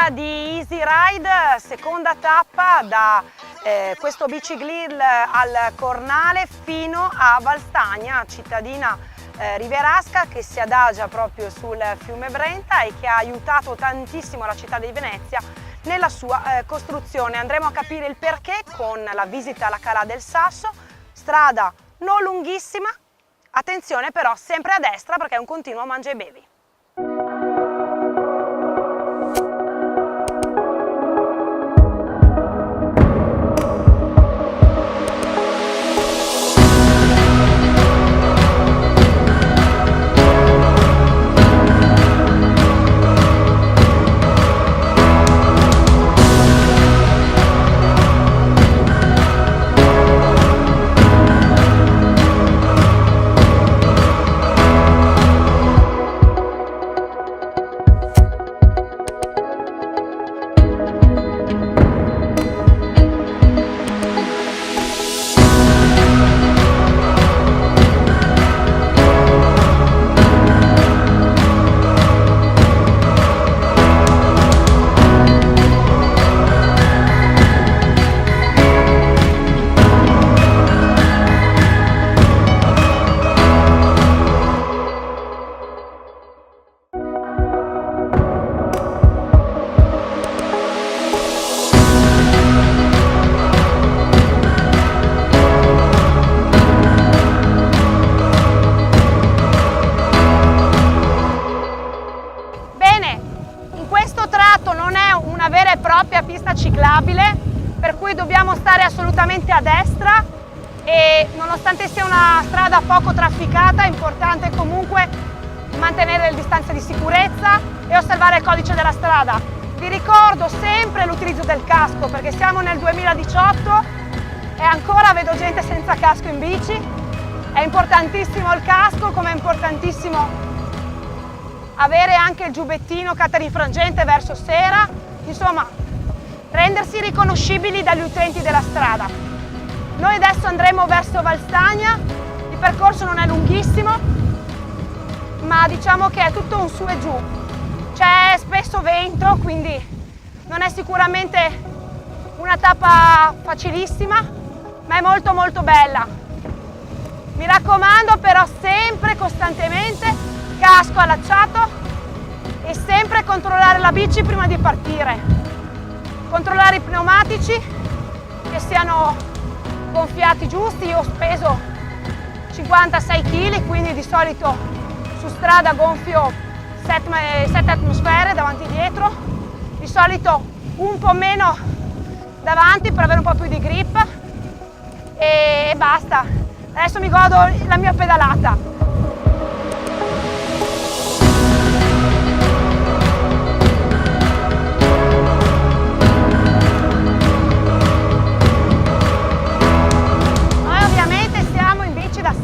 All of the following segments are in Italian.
puntata di Easy Ride, seconda tappa da questo bicigrill al Cornale fino a Valstagna, cittadina rivierasca che si adagia proprio sul fiume Brenta e che ha aiutato tantissimo la città di Venezia nella sua costruzione. Andremo a capire il perché con la visita alla Cala del Sasso, strada non lunghissima, attenzione però sempre a destra perché è un continuo mangia e bevi. Vera e propria pista ciclabile, per cui dobbiamo stare assolutamente a destra e nonostante sia una strada poco trafficata è importante comunque mantenere le distanze di sicurezza e osservare il codice della strada. Vi ricordo sempre l'utilizzo del casco perché siamo nel 2018 e ancora vedo gente senza casco in bici. È importantissimo il casco, come è importantissimo avere anche il giubbettino catarifrangente verso sera. Insomma, rendersi riconoscibili dagli utenti della strada. Noi adesso andremo verso Valstagna, il percorso non è lunghissimo, ma diciamo che è tutto un su e giù. C'è spesso vento, quindi non è sicuramente una tappa facilissima, ma è molto molto bella. Mi raccomando però sempre costantemente casco allacciato e sempre controllare la bici prima di partire, controllare i pneumatici che siano gonfiati giusti. Io ho speso 56 kg, quindi di solito su strada gonfio 7 atmosfere davanti e dietro, di solito un po' meno davanti per avere un po' più di grip e basta. Adesso mi godo la mia pedalata.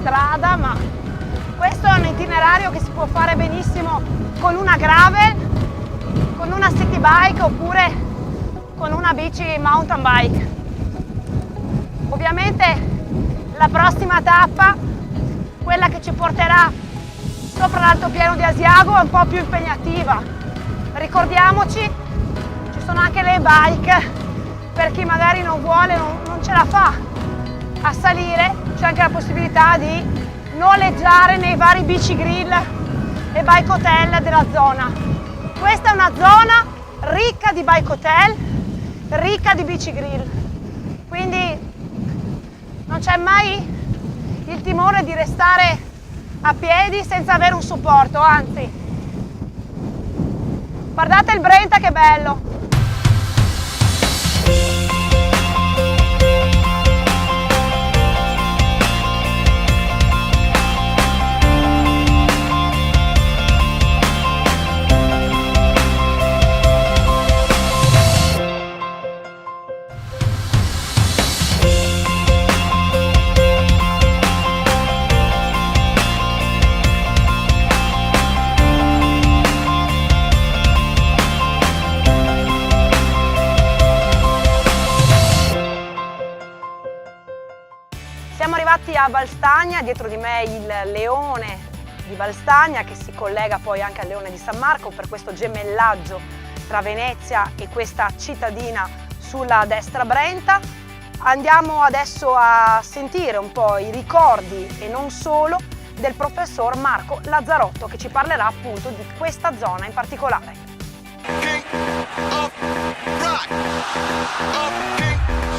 Strada, ma questo è un itinerario che si può fare benissimo con una gravel, con una city bike oppure con una bici mountain bike. Ovviamente la prossima tappa, quella che ci porterà sopra l'altopiano di Asiago, è un po' più impegnativa. Ricordiamoci, ci sono anche le bike per chi magari non vuole, non ce la fa a salire. C'è anche la possibilità di noleggiare nei vari bicigrill e bike hotel della zona. Questa è una zona ricca di bike hotel, ricca di bicigrill, quindi non c'è mai il timore di restare a piedi senza avere un supporto, anzi. Guardate il Brenta che bello! Siamo arrivati a Valstagna, dietro di me il leone di Valstagna che si collega poi anche al leone di San Marco per questo gemellaggio tra Venezia e questa cittadina sulla destra brenta. Andiamo adesso a sentire un po' i ricordi e non solo del professor Marco Lazzarotto, che ci parlerà appunto di questa zona in particolare.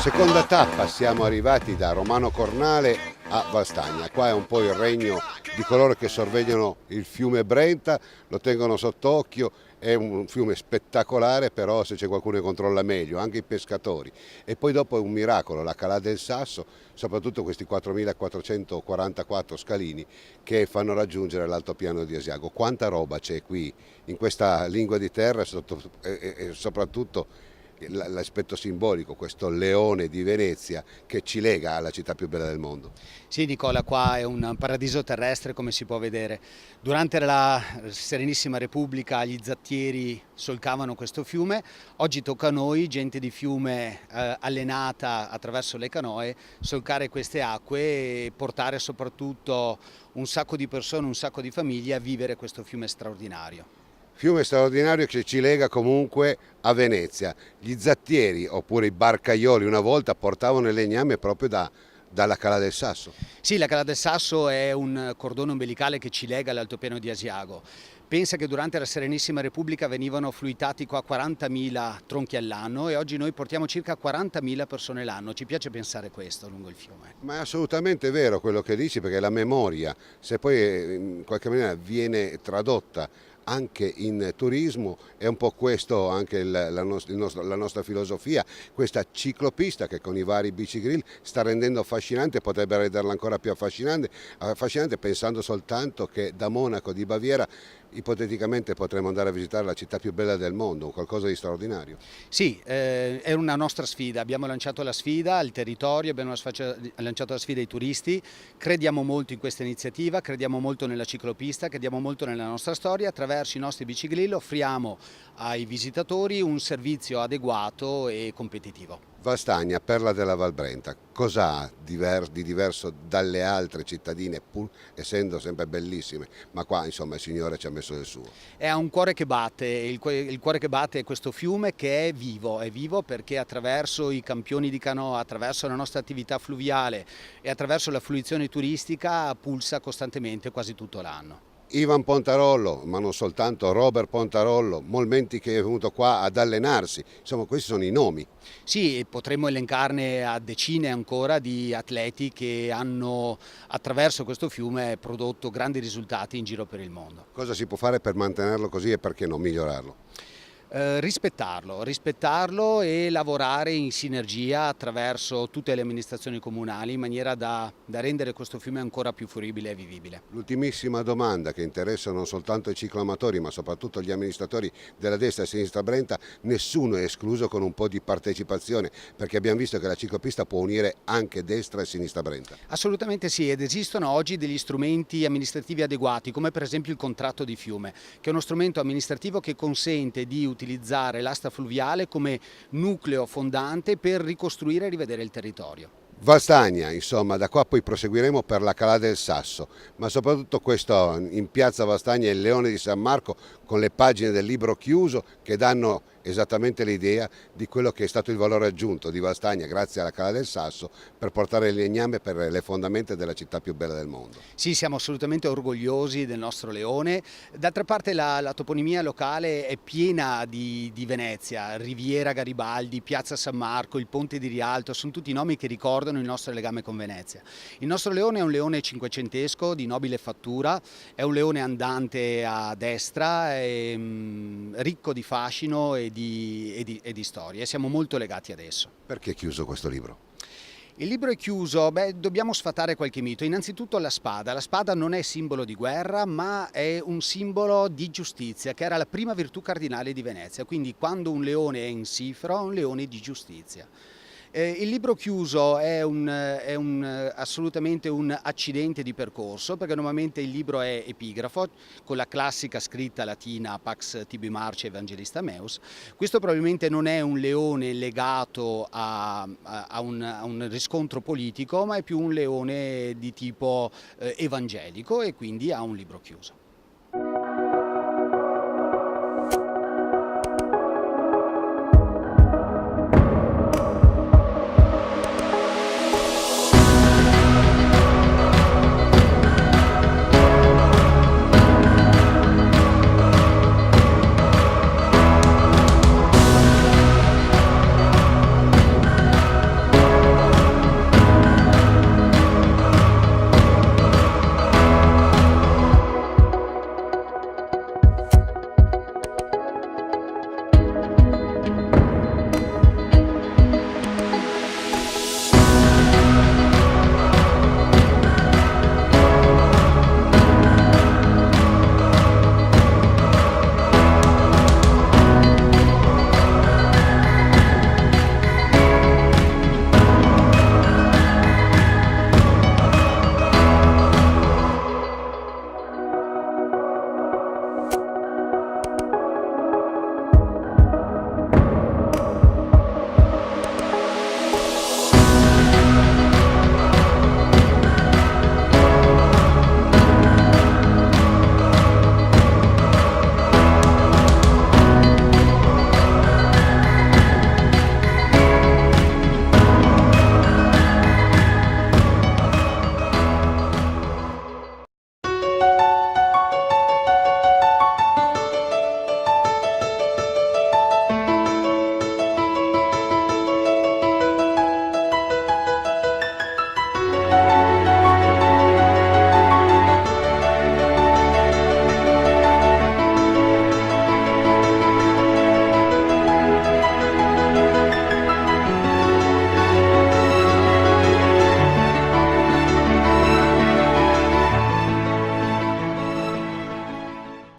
Seconda tappa, siamo arrivati da Romano Cornale a Valstagna. Qua è un po' il regno di coloro che sorvegliano il fiume Brenta, lo tengono sott'occhio. È un fiume spettacolare, però se c'è qualcuno che controlla meglio, anche i pescatori. E poi dopo è un miracolo, la Calà del Sasso, soprattutto questi 4.444 scalini che fanno raggiungere l'altopiano di Asiago. Quanta roba c'è qui in questa lingua di terra e soprattutto l'aspetto simbolico, questo leone di Venezia che ci lega alla città più bella del mondo. Sì Nicola, qua è un paradiso terrestre, come si può vedere. Durante la Serenissima Repubblica gli zattieri solcavano questo fiume, oggi tocca a noi, gente di fiume allenata attraverso le canoe, solcare queste acque e portare soprattutto un sacco di persone, un sacco di famiglie a vivere questo fiume straordinario. Fiume straordinario che ci lega comunque a Venezia. Gli zattieri oppure i barcaioli una volta portavano il legname proprio dalla Calà del Sasso. Sì, la Calà del Sasso è un cordone ombelicale che ci lega all'altopiano di Asiago. Pensa che durante la Serenissima Repubblica venivano fluitati qua 40.000 tronchi all'anno e oggi noi portiamo circa 40.000 persone l'anno. Ci piace pensare questo lungo il fiume. Ma è assolutamente vero quello che dici, perché la memoria, se poi in qualche maniera viene tradotta anche in turismo, è un po' questo anche la nostra filosofia, questa ciclopista che con i vari bicigrill sta rendendo affascinante, potrebbe renderla ancora più affascinante pensando soltanto che da Monaco di Baviera ipoteticamente potremmo andare a visitare la città più bella del mondo, qualcosa di straordinario. Sì, è una nostra sfida, abbiamo lanciato la sfida al territorio, abbiamo lanciato la sfida ai turisti, crediamo molto in questa iniziativa, crediamo molto nella ciclopista, crediamo molto nella nostra storia, attraverso i nostri bicigrill offriamo ai visitatori un servizio adeguato e competitivo. Valstagna, perla della Val Brenta, cosa ha di diverso dalle altre cittadine, pur essendo sempre bellissime, ma qua insomma il Signore ci ha messo del suo. Ha un cuore che batte, il cuore che batte è questo fiume che è vivo perché attraverso i campioni di canoa, attraverso la nostra attività fluviale e attraverso la fruizione turistica pulsa costantemente quasi tutto l'anno. Ivan Pontarollo, ma non soltanto, Robert Pontarollo, Molmenti che è venuto qua ad allenarsi, insomma questi sono i nomi. Sì, potremmo elencarne a decine ancora di atleti che hanno attraverso questo fiume prodotto grandi risultati in giro per il mondo. Cosa si può fare per mantenerlo così e perché non migliorarlo? Rispettarlo e lavorare in sinergia attraverso tutte le amministrazioni comunali in maniera da rendere questo fiume ancora più fruibile e vivibile. L'ultimissima domanda che interessa non soltanto i cicloamatori ma soprattutto gli amministratori della destra e sinistra Brenta, nessuno è escluso con un po' di partecipazione, perché abbiamo visto che la ciclopista può unire anche destra e sinistra Brenta. Assolutamente sì, ed esistono oggi degli strumenti amministrativi adeguati come per esempio il contratto di fiume, che è uno strumento amministrativo che consente di utilizzare l'asta fluviale come nucleo fondante per ricostruire e rivedere il territorio. Valstagna, insomma, da qua poi proseguiremo per la Calà del Sasso, ma soprattutto questo in piazza Valstagna il Leone di San Marco con le pagine del libro chiuso che danno esattamente l'idea di quello che è stato il valore aggiunto di Valstagna grazie alla Calà del Sasso per portare il legname per le fondamenta della città più bella del mondo. Sì, siamo assolutamente orgogliosi del nostro leone. D'altra parte la toponimia locale è piena di Venezia, Riviera Garibaldi, Piazza San Marco, il Ponte di Rialto, sono tutti nomi che ricordano il nostro legame con Venezia. Il nostro leone è un leone cinquecentesco di nobile fattura, è un leone andante a destra, ricco di fascino e di storie. Siamo molto legati ad esso. Perché è chiuso questo libro? Il libro è chiuso, dobbiamo sfatare qualche mito. Innanzitutto la spada non è simbolo di guerra ma è un simbolo di giustizia, che era la prima virtù cardinale di Venezia, quindi quando un leone è insifro è un leone di giustizia. Il libro chiuso è assolutamente un accidente di percorso, perché normalmente il libro è epigrafo, con la classica scritta latina Pax tibi Marce Evangelista Meus. Questo probabilmente non è un leone legato a un riscontro politico, ma è più un leone di tipo evangelico e quindi ha un libro chiuso.